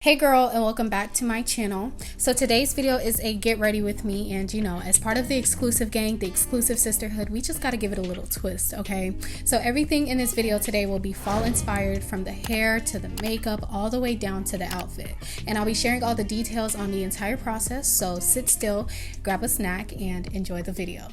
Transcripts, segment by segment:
Hey girl, and welcome back to my channel. So today's video is a get ready with me, and you know, as part of the exclusive gang, the exclusive sisterhood, we just got to give it a little twist, okay? So everything in this video today will be fall inspired, from the hair to the makeup all the way down to the outfit, and I'll be sharing all the details on the entire process. So sit still, grab a snack, and enjoy the video.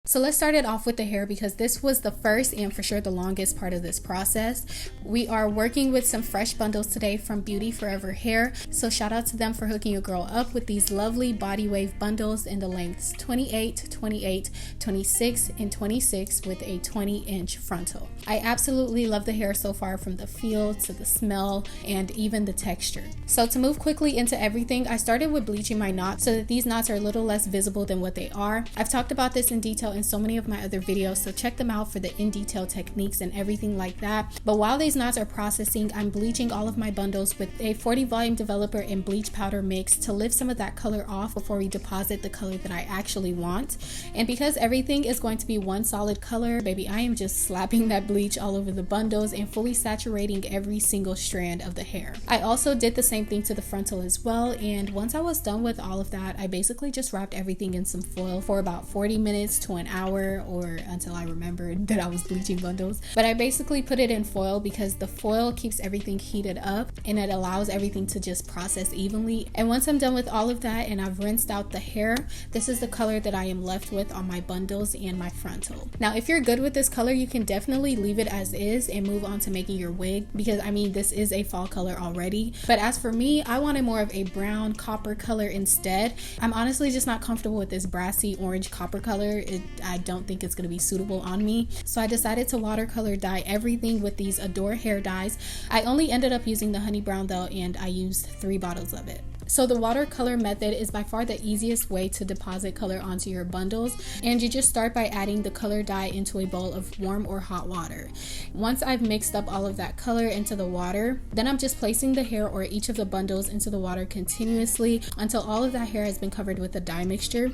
So let's start it off with the hair, because this was the first and for sure the longest part of this process. We are working with some fresh bundles today from BeautyForever Hair. So shout out to them for hooking your girl up with these lovely body wave bundles in the lengths 28, 28, 26, and 26 with a 20-inch frontal. I absolutely love the hair so far, from the feel to the smell and even the texture. So to move quickly into everything, I started with bleaching my knots so that these knots are a little less visible than what they are. I've talked about this in detail in so many of my other videos, so check them out for the in-detail techniques and everything like that. But while these knots are processing, I'm bleaching all of my bundles with a 40 volume developer and bleach powder mix to lift some of that color off before we deposit the color that I actually want. And because everything is going to be one solid color, baby, I am just slapping that bleach all over the bundles and fully saturating every single strand of the hair. I also did the same thing to the frontal as well, and once I was done with all of that, I basically just wrapped everything in some foil for about 40 minutes to an hour, or until I remembered that I was bleaching bundles. But I basically put it in foil because the foil keeps everything heated up and it allows everything to just process evenly. And once I'm done with all of that and I've rinsed out the hair, this is the color that I am left with on my bundles and my frontal. Now, if you're good with this color, you can definitely leave it as is and move on to making your wig, because I mean, this is a fall color already. But as for me, I wanted more of a brown copper color instead. I'm honestly just not comfortable with this brassy orange copper color. I don't think it's going to be suitable on me, so I decided to watercolor dye everything with these Adore hair dyes. I only ended up using the honey brown though, and I used 3 bottles of it. So the watercolor method is by far the easiest way to deposit color onto your bundles, and you just start by adding the color dye into a bowl of warm or hot water. Once I've mixed up all of that color into the water, then I'm just placing the hair or each of the bundles into the water continuously until all of that hair has been covered with the dye mixture.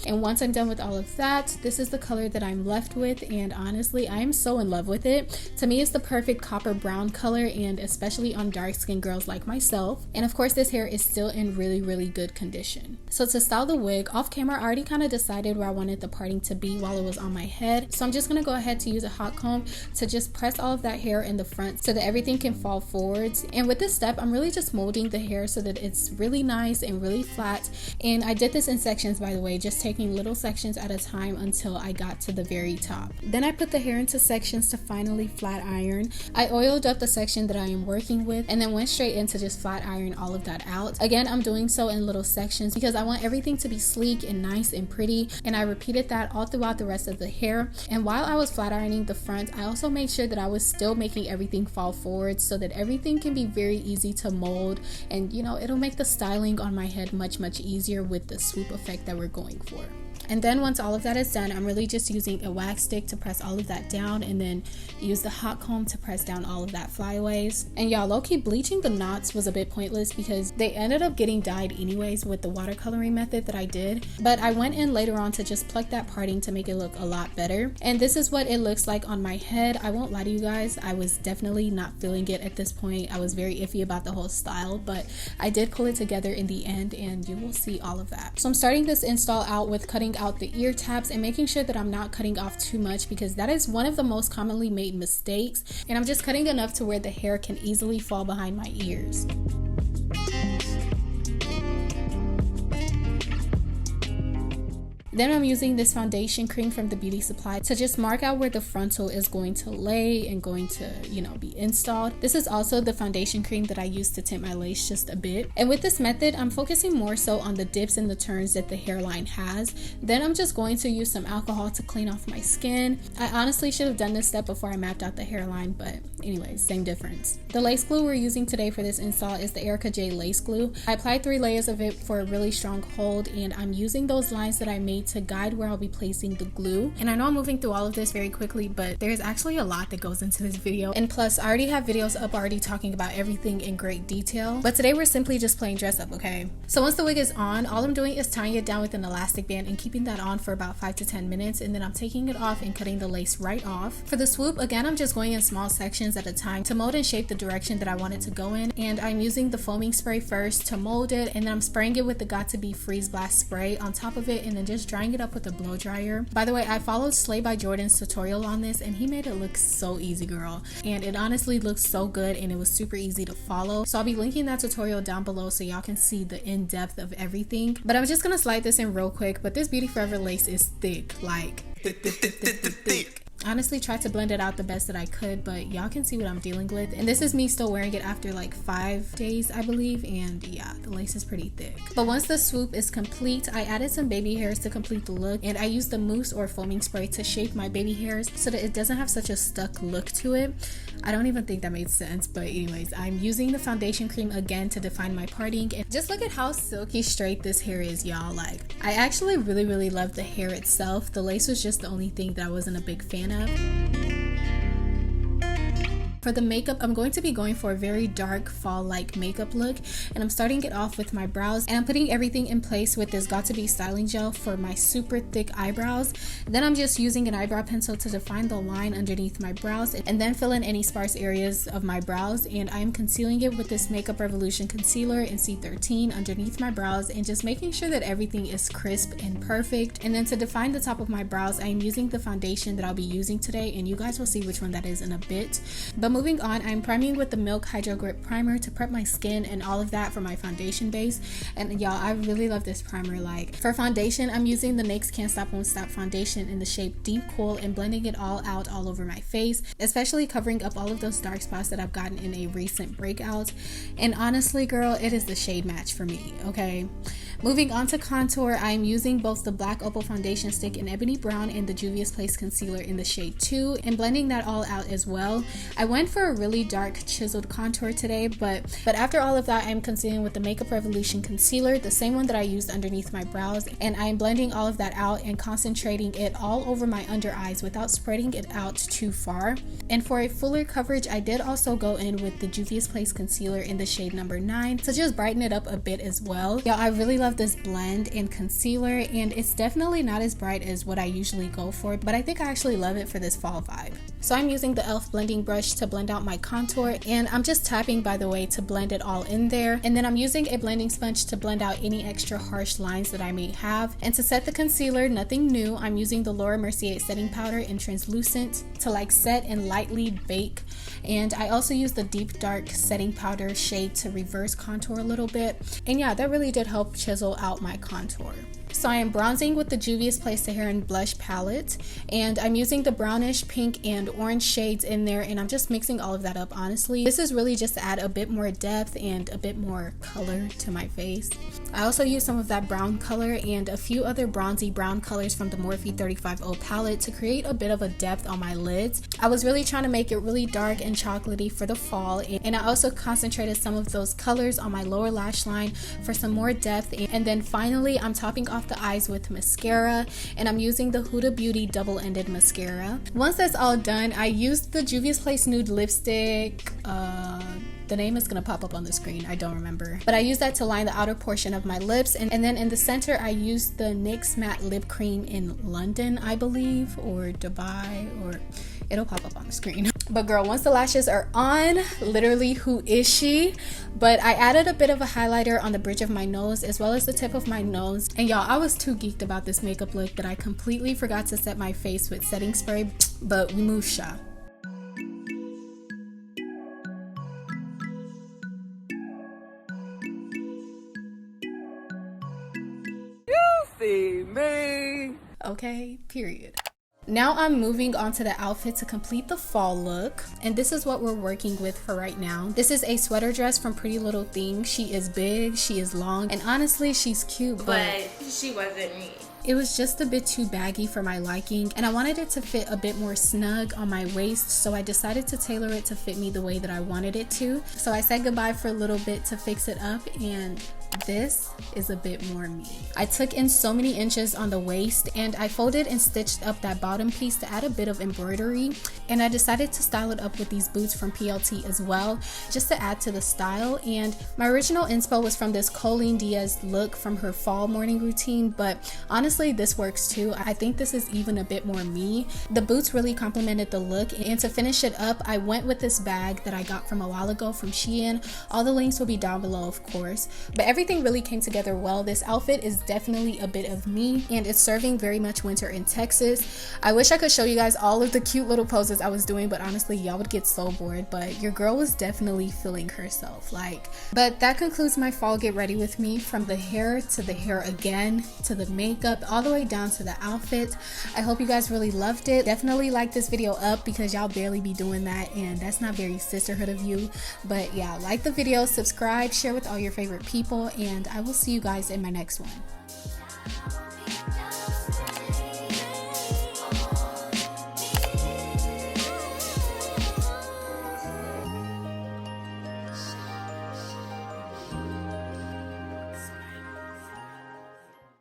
And once I'm done with all of that, this is the color that I'm left with, and honestly, I am so in love with it. To me, it's the perfect copper brown color, and especially on dark skin girls like myself. And of course, this hair is still in really good condition. So to style the wig, off camera, I already kind of decided where I wanted the parting to be while it was on my head. So I'm just gonna go ahead to use a hot comb to just press all of that hair in the front so that everything can fall forwards. And with this step, I'm really just molding the hair so that it's really nice and really flat. And I did this in sections, by the way, just taking little sections at a time until I got to the very top. Then I put the hair into sections to finally flat iron. I oiled up the section that I am working with and then went straight into just flat iron all of that out. Again, I'm doing so in little sections because I want everything to be sleek and nice and pretty, and I repeated that all throughout the rest of the hair. And while I was flat ironing the front, I also made sure that I was still making everything fall forward so that everything can be very easy to mold, and you know, it'll make the styling on my head much easier with the swoop effect that we're going for. And then once all of that is done, I'm really just using a wax stick to press all of that down, and then use the hot comb to press down all of that flyaways. And y'all, low-key, bleaching the knots was a bit pointless because they ended up getting dyed anyways with the watercoloring method that I did. But I went in later on to just pluck that parting to make it look a lot better. And this is what it looks like on my head. I won't lie to you guys, I was definitely not feeling it at this point. I was very iffy about the whole style, but I did pull it together in the end, and you will see all of that. So I'm starting this install out with cutting out the ear tabs and making sure that I'm not cutting off too much, because that is one of the most commonly made mistakes, and I'm just cutting enough to where the hair can easily fall behind my ears. Then I'm using this foundation cream from the Beauty Supply to just mark out where the frontal is going to lay and going to, you know, be installed. This is also the foundation cream that I use to tint my lace just a bit. And with this method, I'm focusing more so on the dips and the turns that the hairline has. Then I'm just going to use some alcohol to clean off my skin. I honestly should have done this step before I mapped out the hairline, but anyways, same difference. The lace glue we're using today for this install is the Erica J lace glue. I applied 3 layers of it for a really strong hold, and I'm using those lines that I made made to guide where I'll be placing the glue. And I know I'm moving through all of this very quickly, but there's actually a lot that goes into this video. And plus, I already have videos up already talking about everything in great detail. But today we're simply just playing dress up, okay? So once the wig is on, all I'm doing is tying it down with an elastic band and keeping that on for about 5 to 10 minutes. And then I'm taking it off and cutting the lace right off. For the swoop, again, I'm just going in small sections at a time to mold and shape the direction that I want it to go in. And I'm using the foaming spray first to mold it, and then I'm spraying it with the got2b freeze blast spray on top of it, and then just drying it up with a blow dryer. By the way, I followed Slay by Jordan's tutorial on this, and he made it look so easy, girl. And it honestly looks so good, and it was super easy to follow. So I'll be linking that tutorial down below so y'all can see the in-depth of everything. But I'm just gonna slide this in real quick. But this BeautyForever lace is thick, like thick. Honestly tried to blend it out the best that I could, but y'all can see what I'm dealing with. And this is me still wearing it after like 5 days, I believe, and yeah, the lace is pretty thick. But once the swoop is complete, I added some baby hairs to complete the look, and I used the mousse or foaming spray to shape my baby hairs so that it doesn't have such a stuck look to it. I don't even think that made sense, but anyways, I'm using the foundation cream again to define my parting, and just look at how silky straight this hair is, y'all. Like, I actually really love the hair itself. The lace was just the only thing that I wasn't a big fan of. For the makeup, I'm going to be going for a very dark fall-like makeup look, and I'm starting it off with my brows, and I'm putting everything in place with this got2b styling gel for my super thick eyebrows. Then I'm just using an eyebrow pencil to define the line underneath my brows and then fill in any sparse areas of my brows, and I'm concealing it with this Makeup Revolution concealer in C13 underneath my brows, and just making sure that everything is crisp and perfect. And then to define the top of my brows, I am using the foundation that I'll be using today, and you guys will see which one that is in a bit. But moving on, I'm priming with the Milk Hydro Grip Primer to prep my skin and all of that for my foundation base. And y'all, I really love this primer. Like, for foundation, I'm using the NYX Can't Stop Won't Stop foundation in the shade Deep Cool and blending it all out all over my face, especially covering up all of those dark spots that I've gotten in a recent breakout. And honestly, girl, it is the shade match for me, okay? Moving on to contour, I'm using both the Black Opal foundation stick in Ebony Brown and the Juvia's Place concealer in the shade 2 and blending that all out as well. I went for a really dark chiseled contour today, but after all of that, I'm concealing with the Makeup Revolution concealer, the same one that I used underneath my brows, and I'm blending all of that out and concentrating it all over my under eyes without spreading it out too far. And for a fuller coverage, I did also go in with the Juvia's Place concealer in the shade number 9 to just brighten it up a bit as well. Y'all, I really love this blend in concealer, and it's definitely not as bright as what I usually go for, but I think I actually love it for this fall vibe. So I'm using the e.l.f. blending brush to blend out my contour, and I'm just tapping, by the way, to blend it all in there. And then I'm using a blending sponge to blend out any extra harsh lines that I may have. And to set the concealer, nothing new, I'm using the Laura Mercier setting powder in translucent to like set and lightly bake. And I also use the deep dark setting powder shade to reverse contour a little bit. And yeah, that really did help chisel out my contour. So I am bronzing with the Juvia's Place Sahara Blush palette, and I'm using the brownish, pink, and orange shades in there, and I'm just mixing all of that up. Honestly, this is really just to add a bit more depth and a bit more color to my face. I also use some of that brown color and a few other bronzy brown colors from the Morphe 35O palette to create a bit of a depth on my lids. I was really trying to make it really dark and chocolatey for the fall, and I also concentrated some of those colors on my lower lash line for some more depth. And then finally, I'm topping off the eyes with mascara, and I'm using the Huda Beauty double-ended mascara. Once that's all done, I used the Juvia's Place nude lipstick. The name is gonna pop up on the screen, I don't remember, but I used that to line the outer portion of my lips, and then in the center I used the NYX matte lip cream in London, I believe, or Dubai, or it'll pop up on the screen. But girl, once the lashes are on, literally, who is she? But I added a bit of a highlighter on the bridge of my nose as well as the tip of my nose. And y'all, I was too geeked about this makeup look that I completely forgot to set my face with setting spray, but we move sha. You see me. Okay, period. Now I'm moving on to the outfit to complete the fall look, and this is what we're working with for right now. This is a sweater dress from prettylittlething. She is big, she is long, and honestly she's cute, but she wasn't me. It was just a bit too baggy for my liking, and I wanted it to fit a bit more snug on my waist, so I decided to tailor it to fit me the way that I wanted it to. So I said goodbye for a little bit to fix it up, and this is a bit more me. I took in so many inches on the waist and I folded and stitched up that bottom piece to add a bit of embroidery, and I decided to style it up with these boots from PLT as well, just to add to the style. And my original inspo was from this Colleen Diaz look from her fall morning routine, but honestly this works too. I think this is even a bit more me. The boots really complemented the look, and to finish it up I went with this bag that I got from a while ago from SHEIN. All the links will be down below, of course, but everything really came together well. This outfit is definitely a bit of me, and it's serving very much winter in Texas. I wish I could show you guys all of the cute little poses I was doing, but honestly y'all would get so bored, but your girl was definitely feeling herself. But that concludes my fall get ready with me, from the hair to the hair again to the makeup all the way down to the outfit. I hope you guys really loved it. Definitely like this video up because y'all barely be doing that, and that's not very sisterhood of you. But yeah, like the video, subscribe, share with all your favorite people, and I will see you guys in my next one.